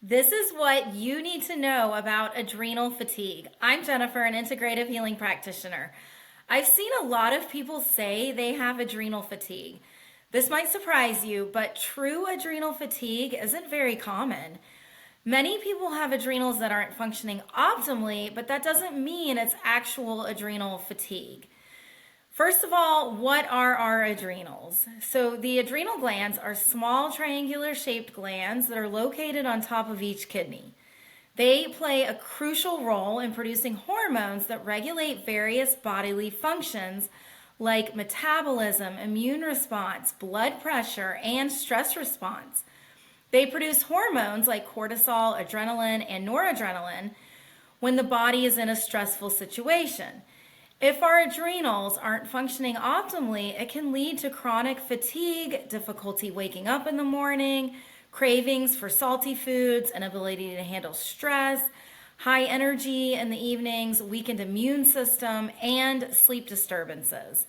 This is what you need to know about adrenal fatigue. I'm Jennifer, an integrative healing practitioner. I've seen a lot of people say they have adrenal fatigue. This might surprise you, but true adrenal fatigue isn't very common. Many people have adrenals that aren't functioning optimally, but that doesn't mean it's actual adrenal fatigue. First of all, what are our adrenals? So the adrenal glands are small triangular shaped glands that are located on top of each kidney. They play a crucial role in producing hormones that regulate various bodily functions like metabolism, immune response, blood pressure, and stress response. They produce hormones like cortisol, adrenaline, and noradrenaline when the body is in a stressful situation. If our adrenals aren't functioning optimally, it can lead to chronic fatigue, difficulty waking up in the morning, cravings for salty foods, inability to handle stress, high energy in the evenings, weakened immune system, and sleep disturbances.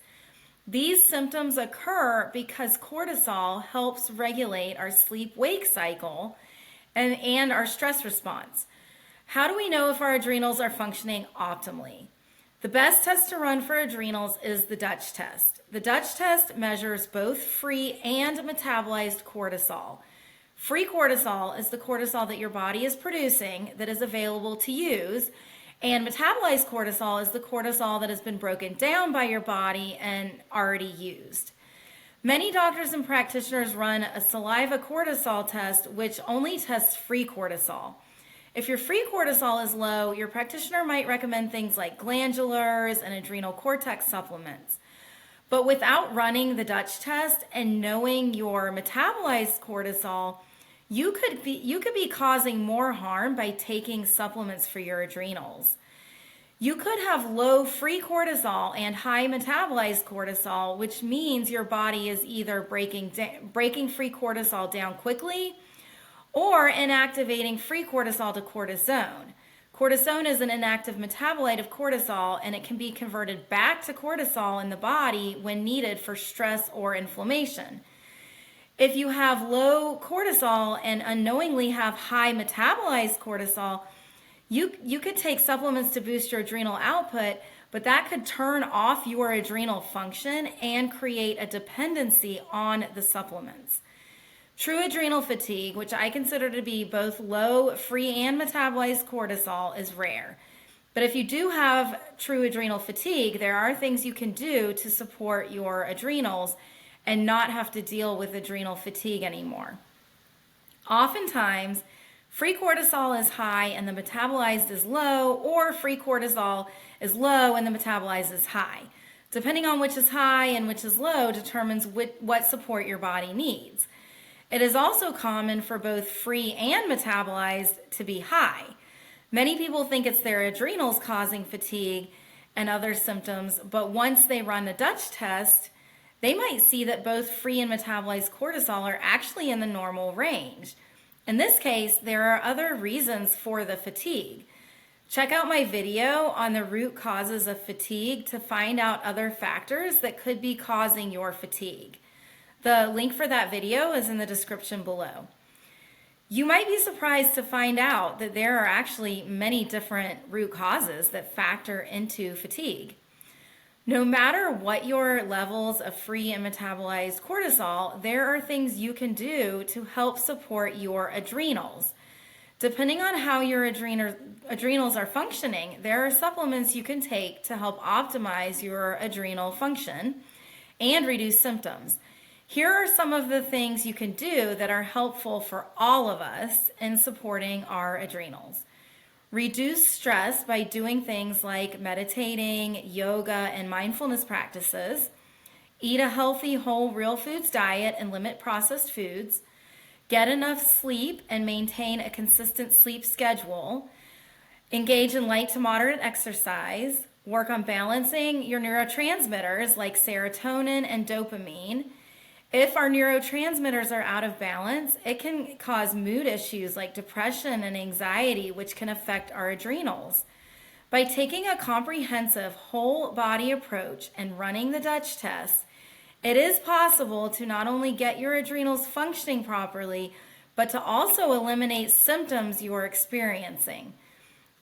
These symptoms occur because cortisol helps regulate our sleep-wake cycle and our stress response. How do we know if our adrenals are functioning optimally? The best test to run for adrenals is the Dutch test. The Dutch test measures both free and metabolized cortisol. Free cortisol is the cortisol that your body is producing that is available to use, and metabolized cortisol is the cortisol that has been broken down by your body and already used. Many doctors and practitioners run a saliva cortisol test, which only tests free cortisol. If your free cortisol is low, your practitioner might recommend things like glandulars and adrenal cortex supplements. But without running the Dutch test and knowing your metabolized cortisol, you could be causing more harm by taking supplements for your adrenals. You could have low free cortisol and high metabolized cortisol, which means your body is either breaking free cortisol down quickly or inactivating free cortisol to cortisone. Cortisone is an inactive metabolite of cortisol, and it can be converted back to cortisol in the body when needed for stress or inflammation. If you have low cortisol and unknowingly have high metabolized cortisol, you could take supplements to boost your adrenal output, but that could turn off your adrenal function and create a dependency on the supplements. True adrenal fatigue, which I consider to be both low free and metabolized cortisol, is rare. But if you do have true adrenal fatigue, there are things you can do to support your adrenals and not have to deal with adrenal fatigue anymore. Oftentimes, free cortisol is high and the metabolized is low, or free cortisol is low and the metabolized is high. Depending on which is high and which is low determines what support your body needs. It is also common for both free and metabolized to be high. Many people think it's their adrenals causing fatigue and other symptoms, but once they run the Dutch test, they might see that both free and metabolized cortisol are actually in the normal range. In this case, there are other reasons for the fatigue. Check out my video on the root causes of fatigue to find out other factors that could be causing your fatigue. The link for that video is in the description below. You might be surprised to find out that there are actually many different root causes that factor into fatigue. No matter what your levels of free and metabolized cortisol, there are things you can do to help support your adrenals. Depending on how your adrenals are functioning, there are supplements you can take to help optimize your adrenal function and reduce symptoms. Here are some of the things you can do that are helpful for all of us in supporting our adrenals. Reduce stress by doing things like meditating, yoga, and mindfulness practices. Eat a healthy, whole, real foods diet and limit processed foods. Get enough sleep and maintain a consistent sleep schedule. Engage in light to moderate exercise. Work on balancing your neurotransmitters like serotonin and dopamine. If our neurotransmitters are out of balance, it can cause mood issues like depression and anxiety, which can affect our adrenals. By taking a comprehensive whole body approach and running the Dutch test, it is possible to not only get your adrenals functioning properly, but to also eliminate symptoms you're experiencing.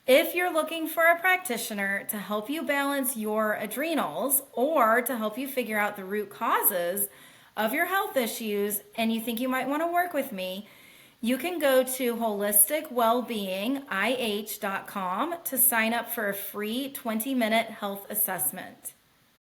If you're looking for a practitioner to help you balance your adrenals or to help you figure out the root causes of your health issues and you think you might want to work with me, you can go to holisticwellbeingih.com to sign up for a free 20-minute health assessment.